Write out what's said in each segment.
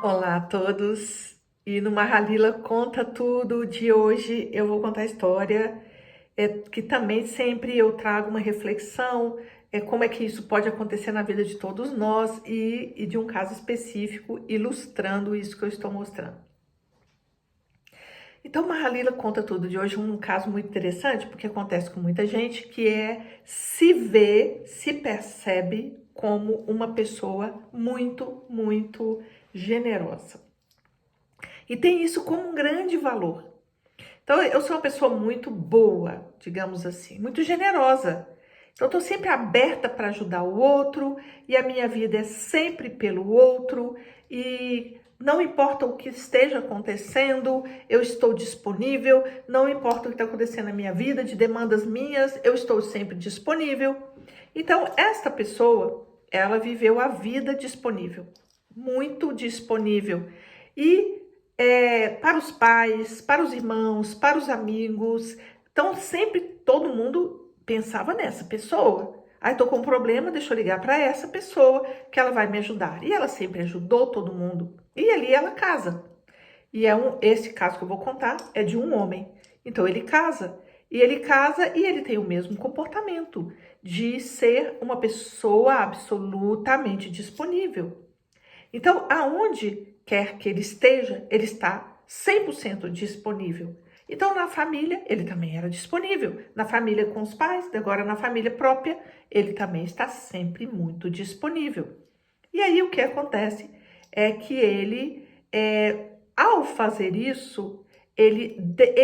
Olá a todos, e no Mahalila Conta Tudo de hoje eu vou contar a história que também sempre eu trago uma reflexão, como é que isso pode acontecer na vida de todos nós e de um caso específico ilustrando isso que eu estou mostrando. Então, Mahalila Conta Tudo de hoje é um caso muito interessante, porque acontece com muita gente, que é se vê, se percebe como uma pessoa muito generosa. E tem isso como um grande valor. Então, eu sou uma pessoa muito boa, digamos assim, muito generosa. Então, eu estou sempre aberta para ajudar o outro, e a minha vida é sempre pelo outro, e não importa o que esteja acontecendo, eu estou disponível, não importa o que está acontecendo na minha vida, de demandas minhas, eu estou sempre disponível. Então, esta pessoa, ela viveu a vida disponível, muito disponível. E para os pais, para os irmãos, para os amigos. Então, sempre todo mundo pensava nessa pessoa. Aí, estou com um problema, deixa eu ligar para essa pessoa que ela vai me ajudar. E ela sempre ajudou todo mundo. E ali ela casa. E esse caso que eu vou contar é de um homem. Então, ele casa. E ele casa e ele tem o mesmo comportamento de ser uma pessoa absolutamente disponível. Então, aonde quer que ele esteja, ele está 100% disponível. Então, na família, ele também era disponível. Na família com os pais, agora na família própria, ele também está sempre muito disponível. E aí, o que acontece é que ao fazer isso, ele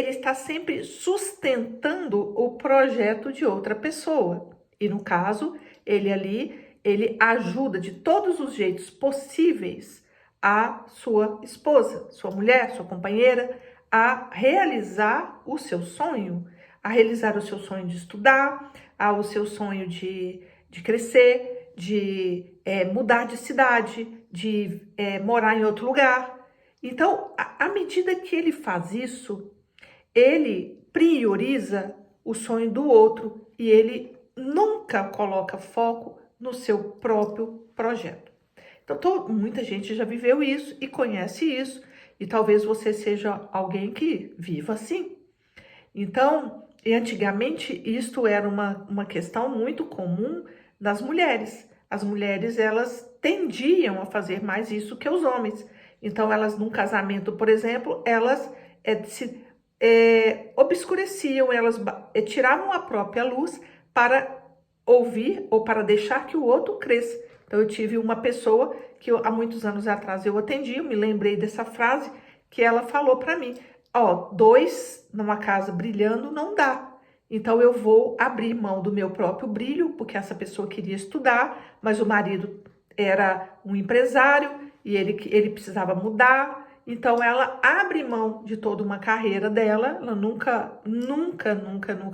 está sempre sustentando o projeto de outra pessoa. E no caso, ele ajuda de todos os jeitos possíveis a sua esposa, sua mulher, sua companheira, a realizar o seu sonho, a realizar o seu sonho de estudar, o seu sonho de crescer, de mudar de cidade, de morar em outro lugar. Então, à medida que ele faz isso, ele prioriza o sonho do outro e ele nunca coloca foco no seu próprio projeto. Então, muita gente já viveu isso e conhece isso, e talvez você seja alguém que viva assim. Então, antigamente, isto era uma questão muito comum das mulheres. As mulheres, elas tendiam a fazer mais isso que os homens. Então, elas, num casamento, por exemplo, elas obscureciam, elas tiravam a própria luz para ouvir ou para deixar que o outro cresça. Então, eu tive uma pessoa que há muitos anos atrás eu atendi, eu me lembrei dessa frase que ela falou para mim: dois numa casa brilhando não dá. Então, eu vou abrir mão do meu próprio brilho, porque essa pessoa queria estudar, mas o marido era um empresário e ele precisava mudar. Então, ela abre mão de toda uma carreira dela, ela nunca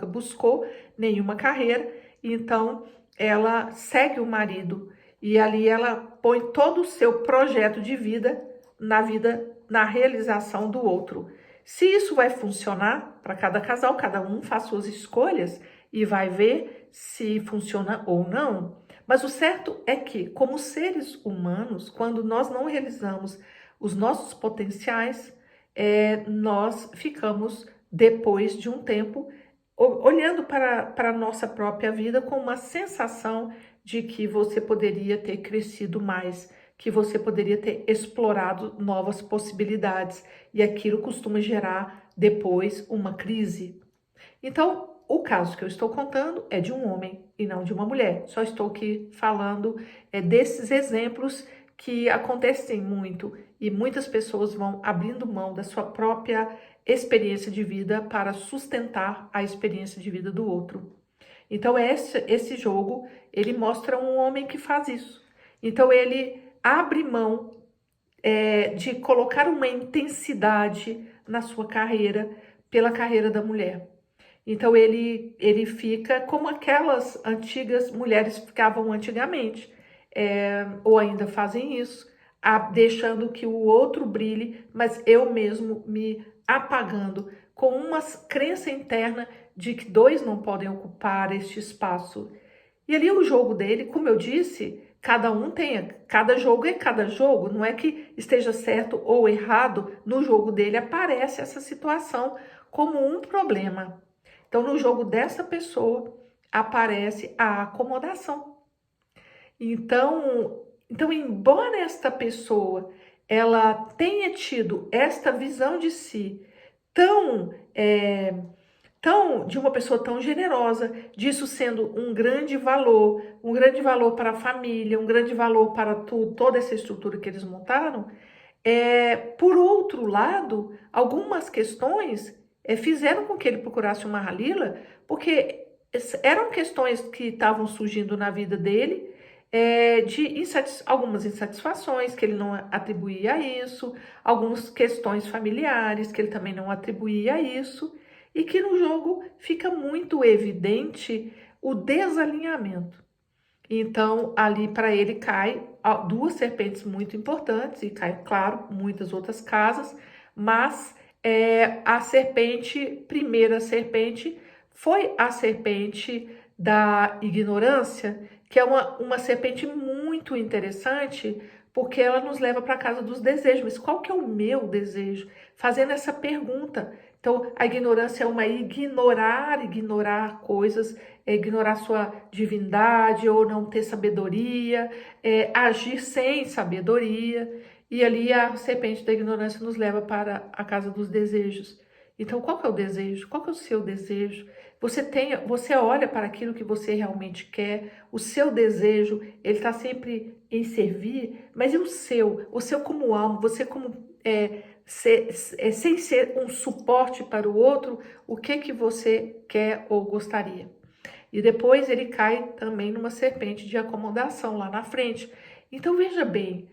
buscou nenhuma carreira. Então, ela segue o marido e ali ela põe todo o seu projeto de vida, na realização do outro. Se isso vai funcionar para cada casal, cada um faz suas escolhas e vai ver se funciona ou não. Mas o certo é que, como seres humanos, quando nós não realizamos os nossos potenciais, nós ficamos, depois de um tempo, olhando para a nossa própria vida com uma sensação de que você poderia ter crescido mais, que você poderia ter explorado novas possibilidades, e aquilo costuma gerar depois uma crise. Então, o caso que eu estou contando é de um homem e não de uma mulher. Só estou aqui falando desses exemplos que acontecem muito e muitas pessoas vão abrindo mão da sua própria experiência de vida para sustentar a experiência de vida do outro. Então, esse jogo, ele mostra um homem que faz isso. Então, ele abre mão de colocar uma intensidade na sua carreira pela carreira da mulher. Então, ele fica como aquelas antigas mulheres ficavam antigamente, ou ainda fazem isso, deixando que o outro brilhe, mas eu mesmo me apagando, com uma crença interna de que dois não podem ocupar este espaço. E ali o jogo dele, como eu disse, cada um tenha, cada jogo é cada jogo, não é que esteja certo ou errado, no jogo dele aparece essa situação como um problema. Então, no jogo dessa pessoa, aparece a acomodação. Então, embora esta pessoa ela tenha tido esta visão de si tão, de uma pessoa tão generosa, disso sendo um grande valor para a família, um grande valor para toda essa estrutura que eles montaram, por outro lado, algumas questões fizeram com que ele procurasse uma Mahalila, porque eram questões que estavam surgindo na vida dele, de algumas insatisfações que ele não atribuía a isso, algumas questões familiares que ele também não atribuía a isso, e que no jogo fica muito evidente o desalinhamento. Então, ali para ele cai duas serpentes muito importantes, e cai, claro, muitas outras casas, mas a primeira serpente, foi a serpente da ignorância, que é uma serpente muito interessante, porque ela nos leva para a casa dos desejos. Mas qual que é o meu desejo? Fazendo essa pergunta. Então, a ignorância é ignorar coisas, ignorar sua divindade ou não ter sabedoria, agir sem sabedoria. E ali a serpente da ignorância nos leva para a casa dos desejos. Então, qual que é o desejo? Qual que é o seu desejo? Você olha para aquilo que você realmente quer, o seu desejo, ele está sempre em servir, mas e o seu? O seu como alma, você como sem ser um suporte para o outro, o que você quer ou gostaria? E depois ele cai também numa serpente de acomodação lá na frente. Então veja bem,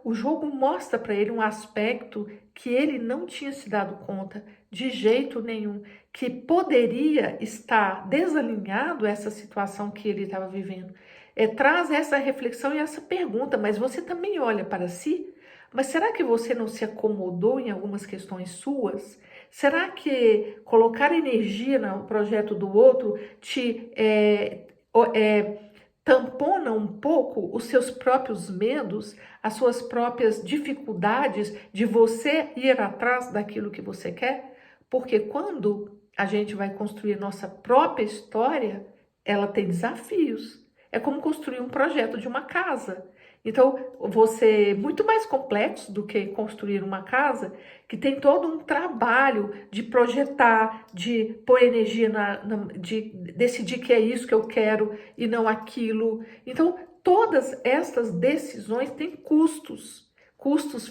o jogo mostra para ele um aspecto que ele não tinha se dado conta de jeito nenhum, que poderia estar desalinhado essa situação que ele estava vivendo. Traz essa reflexão e essa pergunta, mas você também olha para si? Mas será que você não se acomodou em algumas questões suas? Será que colocar energia no projeto do outro te tampona um pouco os seus próprios medos, as suas próprias dificuldades de você ir atrás daquilo que você quer? Porque quando a gente vai construir nossa própria história, ela tem desafios. É como construir um projeto de uma casa. Então, você é muito mais complexo do que construir uma casa, que tem todo um trabalho de projetar, de pôr energia, de decidir que é isso que eu quero e não aquilo. Então, todas essas decisões têm custos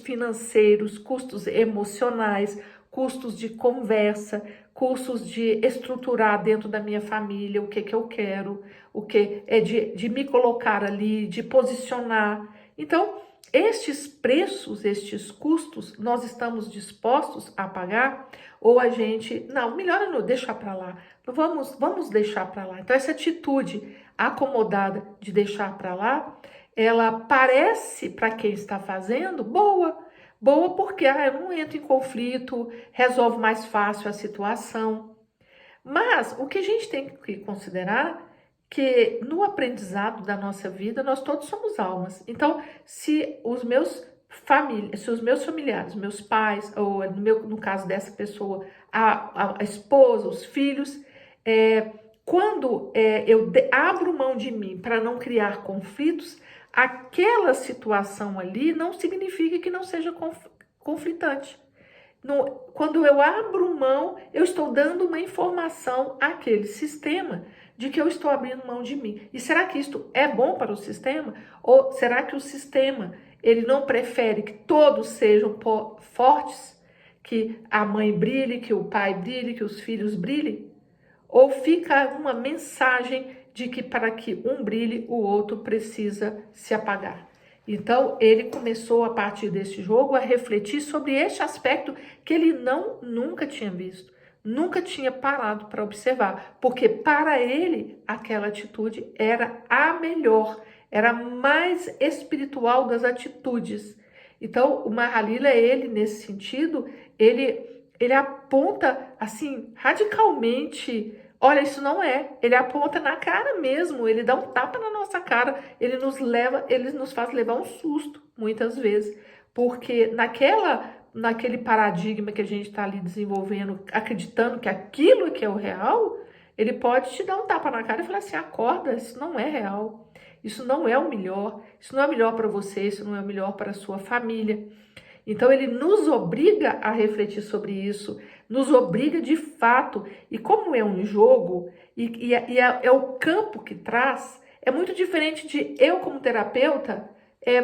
financeiros, custos emocionais, custos de conversa, custos de estruturar dentro da minha família o que eu quero, o que é de me colocar ali, de posicionar. Então, estes preços, estes custos, nós estamos dispostos a pagar ou a gente, não, melhor é não deixar para lá, vamos deixar para lá. Então, essa atitude acomodada de deixar para lá, ela parece para quem está fazendo boa porque eu não entro em conflito, resolve mais fácil a situação. Mas o que a gente tem que considerar que no aprendizado da nossa vida nós todos somos almas. Então, se os meus familiares, meus pais, ou no caso dessa pessoa, a esposa, os filhos, quando eu abro mão de mim para não criar conflitos, aquela situação ali não significa que não seja conflitante. Quando eu abro mão, eu estou dando uma informação àquele sistema de que eu estou abrindo mão de mim. E será que isto é bom para o sistema? Ou será que o sistema ele não prefere que todos sejam fortes? Que a mãe brilhe, que o pai brilhe, que os filhos brilhem? Ou fica uma mensagem de que para que um brilhe, o outro precisa se apagar? Então, ele começou, a partir desse jogo, a refletir sobre este aspecto que ele nunca tinha visto, nunca tinha parado para observar, porque para ele, aquela atitude era a melhor, era a mais espiritual das atitudes. Então, o Mahalila, ele, nesse sentido, ele aponta, assim, radicalmente Olha, isso não é. Ele aponta na cara mesmo, ele dá um tapa na nossa cara, ele nos faz levar um susto, muitas vezes. Porque naquele paradigma que a gente está ali desenvolvendo, acreditando que aquilo que é o real, ele pode te dar um tapa na cara e falar assim, acorda, isso não é real. Isso não é o melhor, isso não é o melhor para você, isso não é o melhor para a sua família. Então ele nos obriga a refletir sobre isso, nos obriga de fato. E como é um jogo, é o campo que traz, é muito diferente de eu, como terapeuta,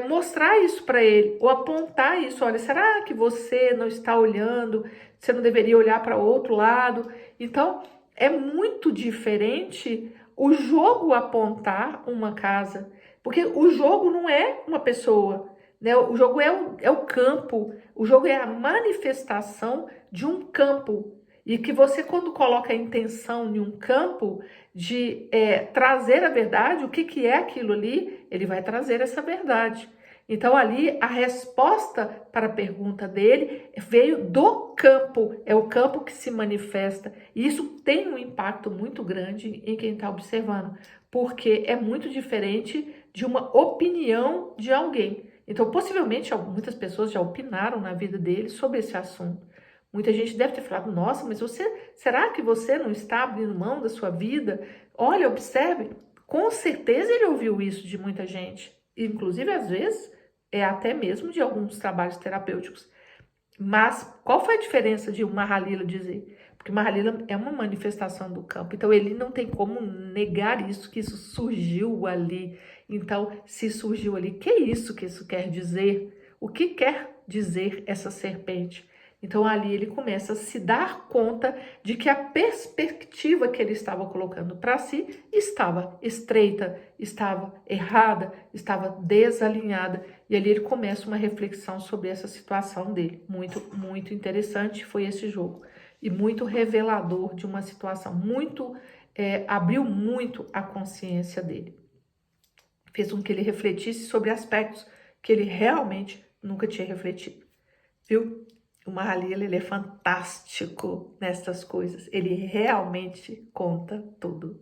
mostrar isso para ele, ou apontar isso. Olha, será que você não está olhando? Você não deveria olhar para outro lado? Então, é muito diferente o jogo apontar uma casa, porque o jogo não é uma pessoa. Né? O jogo é o campo, o jogo é a manifestação de um campo. E que você, quando coloca a intenção em um campo de trazer a verdade, o que é aquilo ali, ele vai trazer essa verdade. Então, ali, a resposta para a pergunta dele veio do campo, é o campo que se manifesta. E isso tem um impacto muito grande em quem está observando, porque é muito diferente de uma opinião de alguém. Então, possivelmente, muitas pessoas já opinaram na vida dele sobre esse assunto. Muita gente deve ter falado, nossa, mas será que você não está abrindo mão da sua vida? Olha, observe, com certeza ele ouviu isso de muita gente. Inclusive, às vezes, até mesmo de alguns trabalhos terapêuticos. Mas qual foi a diferença de o Mahalila dizer? Porque Mahalila é uma manifestação do campo, então ele não tem como negar isso, que isso surgiu ali. Então, se surgiu ali, que é isso que isso quer dizer? O que quer dizer essa serpente? Então, ali ele começa a se dar conta de que a perspectiva que ele estava colocando para si estava estreita, estava errada, estava desalinhada. E ali ele começa uma reflexão sobre essa situação dele. Muito, muito interessante foi esse jogo. E muito revelador de uma situação. Abriu muito a consciência dele. Fez com que ele refletisse sobre aspectos que ele realmente nunca tinha refletido. Viu? O Mahalila, ele é fantástico nessas coisas. Ele realmente conta tudo.